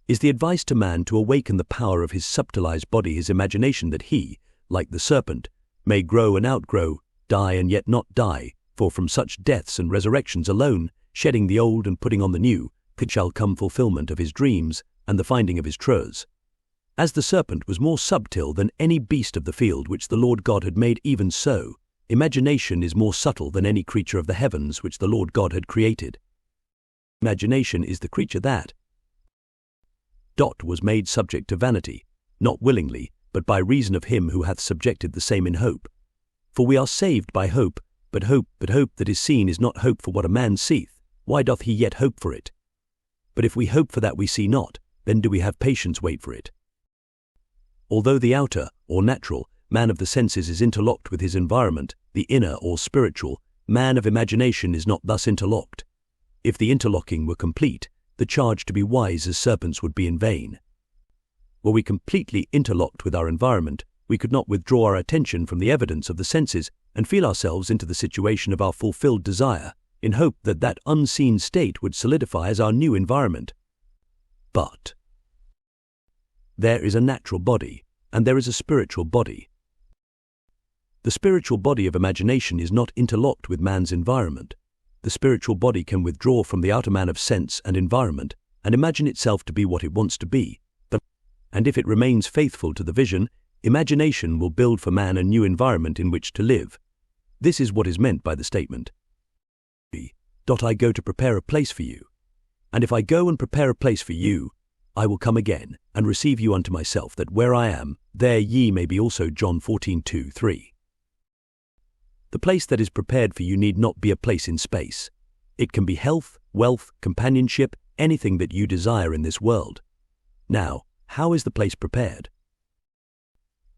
is the advice to man to awaken the power of his subtilized body, his imagination, that he, like the serpent, may grow and outgrow, die and yet not die, for from such deaths and resurrections alone, shedding the old and putting on the new, shall come fulfillment of his dreams and the finding of his truths. As the serpent was more subtle than any beast of the field which the Lord God had made, even so, imagination is more subtle than any creature of the heavens which the Lord God had created. Imagination is the creature that was made subject to vanity, not willingly, but by reason of him who hath subjected the same in hope. For we are saved by hope, but hope that is seen is not hope for what a man seeth. Why doth he yet hope for it? But if we hope for that we see not, then do we have patience wait for it. Although the outer, or natural, man of the senses is interlocked with his environment, the inner, or spiritual, man of imagination is not thus interlocked. If the interlocking were complete, the charge to be wise as serpents would be in vain. Were we completely interlocked with our environment, we could not withdraw our attention from the evidence of the senses and feel ourselves into the situation of our fulfilled desire, in hope that that unseen state would solidify as our new environment. But there is a natural body, and there is a spiritual body. The spiritual body of imagination is not interlocked with man's environment. The spiritual body can withdraw from the outer man of sense and environment and imagine itself to be what it wants to be, and if it remains faithful to the vision, imagination will build for man a new environment in which to live. This is what is meant by the statement, I go to prepare a place for you. And if I go and prepare a place for you, I will come again and receive you unto myself, that where I am, there ye may be also. John 14:2-3. The place that is prepared for you need not be a place in space. It can be health, wealth, companionship, anything that you desire in this world. Now, how is the place prepared?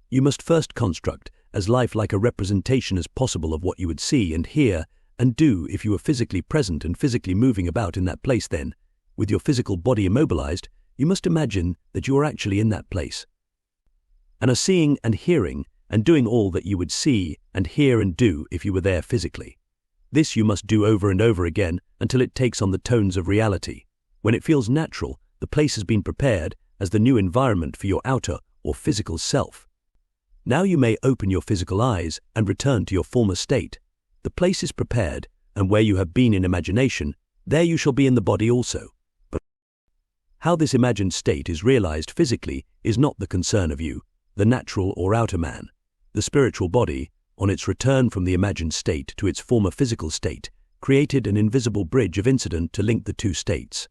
You must first construct as lifelike a representation as possible of what you would see and hear and do if you were physically present and physically moving about in that place. Then, with your physical body immobilized, you must imagine that you are actually in that place and are seeing and hearing and doing all that you would see and hear and do if you were there physically. This you must do over and over again until it takes on the tones of reality. When it feels natural, the place has been prepared as the new environment for your outer or physical self. Now you may open your physical eyes and return to your former state. The place is prepared, and where you have been in imagination, there you shall be in the body also. But how this imagined state is realized physically is not the concern of you, the natural or outer man. The spiritual body, on its return from the imagined state to its former physical state, created an invisible bridge of incident to link the two states.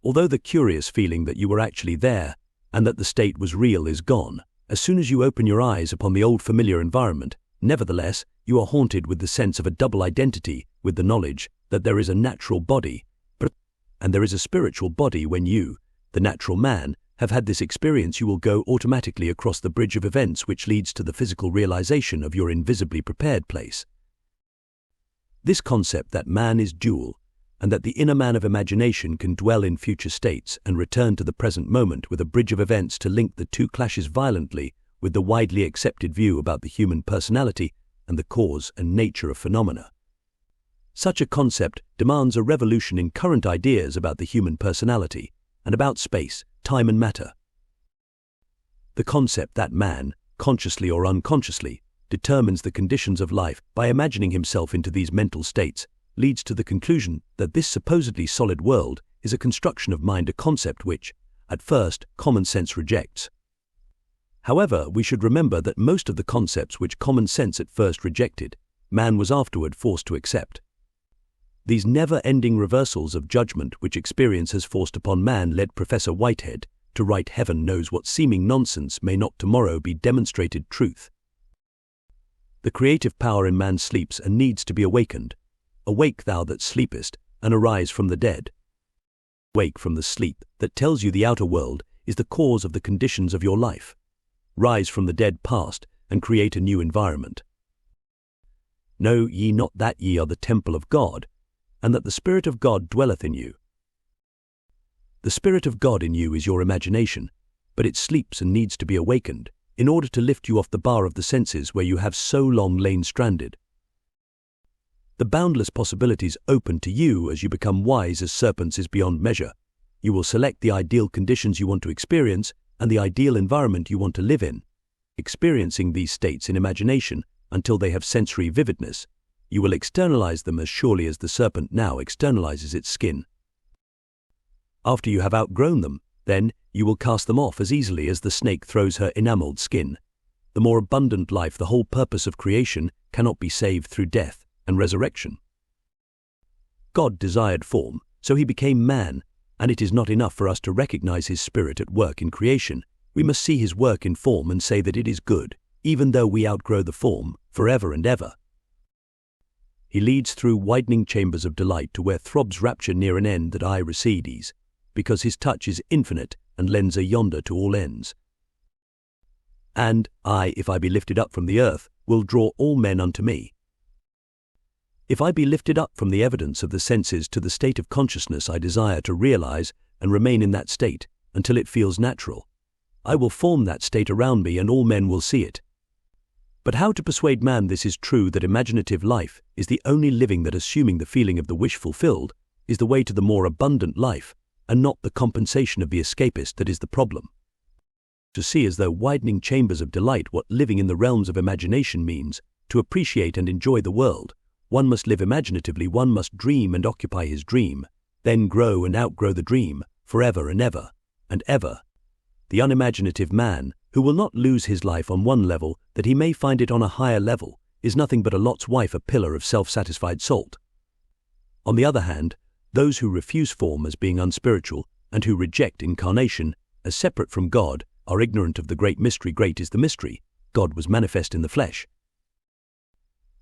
Although the curious feeling that you were actually there and that the state was real is gone, as soon as you open your eyes upon the old familiar environment, nevertheless, you are haunted with the sense of a double identity, with the knowledge that there is a natural body, and there is a spiritual body. When you, the natural man, have had this experience, you will go automatically across the bridge of events which leads to the physical realization of your invisibly prepared place. This concept that man is dual, and that the inner man of imagination can dwell in future states and return to the present moment with a bridge of events to link the two, clashes violently with the widely accepted view about the human personality and the cause and nature of phenomena. Such a concept demands a revolution in current ideas about the human personality and about space, time and matter. The concept that man, consciously or unconsciously, determines the conditions of life by imagining himself into these mental states leads to the conclusion that this supposedly solid world is a construction of mind, a concept which, at first, common sense rejects. However, we should remember that most of the concepts which common sense at first rejected, man was afterward forced to accept. These never-ending reversals of judgment which experience has forced upon man led Professor Whitehead to write, "Heaven knows what seeming nonsense may not tomorrow be demonstrated truth." The creative power in man sleeps and needs to be awakened. Awake, thou that sleepest, and arise from the dead. Wake from the sleep that tells you the outer world is the cause of the conditions of your life. Rise from the dead past and create a new environment. Know ye not that ye are the temple of God, and that the Spirit of God dwelleth in you? The Spirit of God in you is your imagination, but it sleeps and needs to be awakened in order to lift you off the bar of the senses where you have so long lain stranded. The boundless possibilities open to you as you become wise as serpents is beyond measure. You will select the ideal conditions you want to experience and the ideal environment you want to live in, experiencing these states in imagination until they have sensory vividness. You will externalize them as surely as the serpent now externalizes its skin. After you have outgrown them, then you will cast them off as easily as the snake throws her enameled skin. The more abundant life, the whole purpose of creation, cannot be saved through death and resurrection. God desired form, so he became man, and it is not enough for us to recognize his spirit at work in creation. We must see his work in form and say that it is good, even though we outgrow the form, forever and ever. He leads through widening chambers of delight to where throbs rapture near an end that I recedes, because his touch is infinite and lends a yonder to all ends. And I, if I be lifted up from the earth, will draw all men unto me. If I be lifted up from the evidence of the senses to the state of consciousness I desire to realize and remain in that state until it feels natural, I will form that state around me and all men will see it. But how to persuade man this is true, that imaginative life is the only living that, assuming the feeling of the wish fulfilled, is the way to the more abundant life, and not the compensation of the escapist that is the problem. To see as though widening chambers of delight what living in the realms of imagination means, to appreciate and enjoy the world, one must live imaginatively, one must dream and occupy his dream, then grow and outgrow the dream, forever and ever, and ever. The unimaginative man, who will not lose his life on one level that he may find it on a higher level, is nothing but a Lot's wife, a pillar of self-satisfied salt. On the other hand, those who refuse form as being unspiritual and who reject incarnation as separate from God are ignorant of the great mystery. Great is the mystery. God was manifest in the flesh.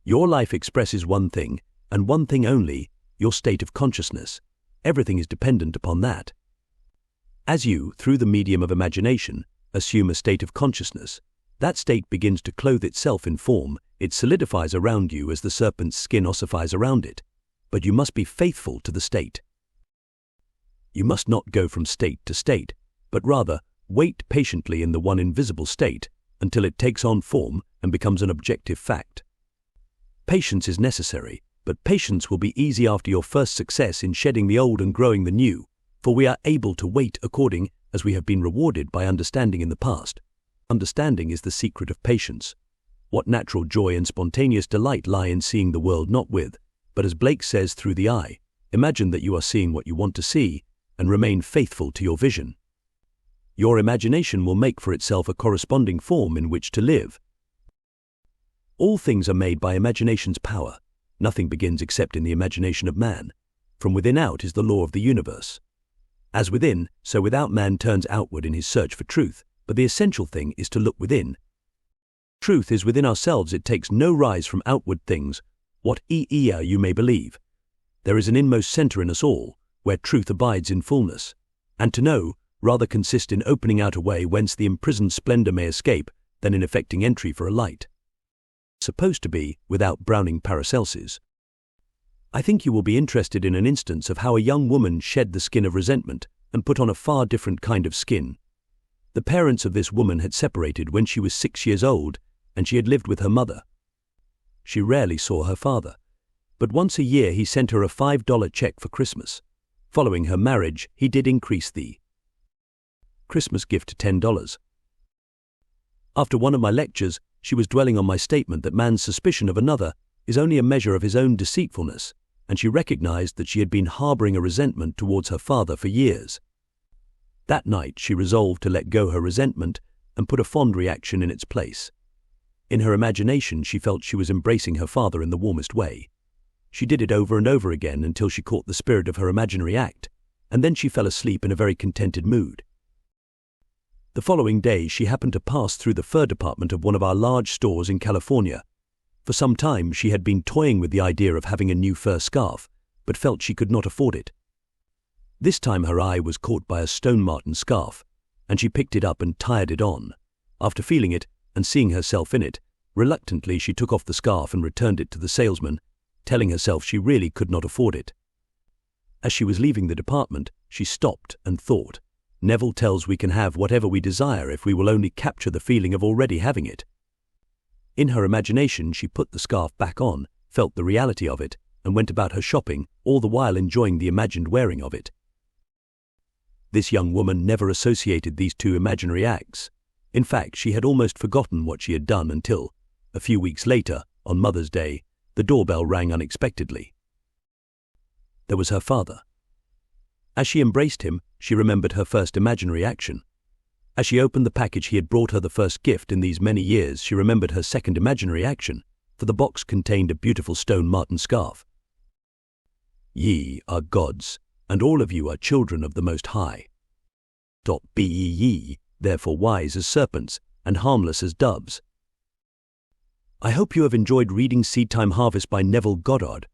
Your life expresses one thing, and one thing only, your state of consciousness. Everything is dependent upon that. As you, through the medium of imagination, assume a state of consciousness, That state begins to clothe itself in form. It solidifies around you as the serpent's skin ossifies around it. But you must be faithful to the state. You must not go from state to state, but rather wait patiently in the one invisible state until it takes on form and becomes an objective fact. Patience is necessary, but patience will be easy after your first success in shedding the old and growing the new, for we are able to wait according as we have been rewarded by understanding in the past. Understanding is the secret of patience. What natural joy and spontaneous delight lie in seeing the world not with, but as Blake says, through the eye. Imagine that you are seeing what you want to see, and remain faithful to your vision. Your imagination will make for itself a corresponding form in which to live. All things are made by imagination's power. Nothing begins except in the imagination of man. From within out is the law of the universe. As within, so without, man turns outward in his search for truth, but the essential thing is to look within. Truth is within ourselves. It takes no rise from outward things, whatever you may believe. There is an inmost center in us all, where truth abides in fullness, and to know rather consists in opening out a way whence the imprisoned splendor may escape than in effecting entry for a light. Supposed to be without Browning Paracelsus. I think you will be interested in an instance of how a young woman shed the skin of resentment and put on a far different kind of skin. The parents of this woman had separated when she was 6 years old, and she had lived with her mother. She rarely saw her father, but once a year he sent her a $5 check for Christmas. Following her marriage, he did increase the Christmas gift to $10. After one of my lectures, she was dwelling on my statement that man's suspicion of another is only a measure of his own deceitfulness, and she recognized that she had been harboring a resentment towards her father for years. That night she resolved to let go her resentment and put a fond reaction in its place. In her imagination she felt she was embracing her father in the warmest way. She did it over and over again until she caught the spirit of her imaginary act, and then she fell asleep in a very contented mood. The following day she happened to pass through the fur department of one of our large stores in California. For some time she had been toying with the idea of having a new fur scarf, but felt she could not afford it. This time her eye was caught by a stone marten scarf, and she picked it up and tied it on. After feeling it and seeing herself in it, reluctantly she took off the scarf and returned it to the salesman, telling herself she really could not afford it. As she was leaving the department, she stopped and thought, Neville tells we can have whatever we desire if we will only capture the feeling of already having it. In her imagination she put the scarf back on, felt the reality of it, and went about her shopping, all the while enjoying the imagined wearing of it. This young woman never associated these two imaginary acts. In fact, she had almost forgotten what she had done until, a few weeks later, on Mother's Day, the doorbell rang unexpectedly. There was her father. As she embraced him, she remembered her first imaginary action. As she opened the package he had brought her the first gift in these many years, she remembered her second imaginary action, for the box contained a beautiful stone marten scarf. Ye are gods, and all of you are children of the Most High. Be ye, therefore wise as serpents, and harmless as doves. I hope you have enjoyed reading Seedtime Harvest by Neville Goddard.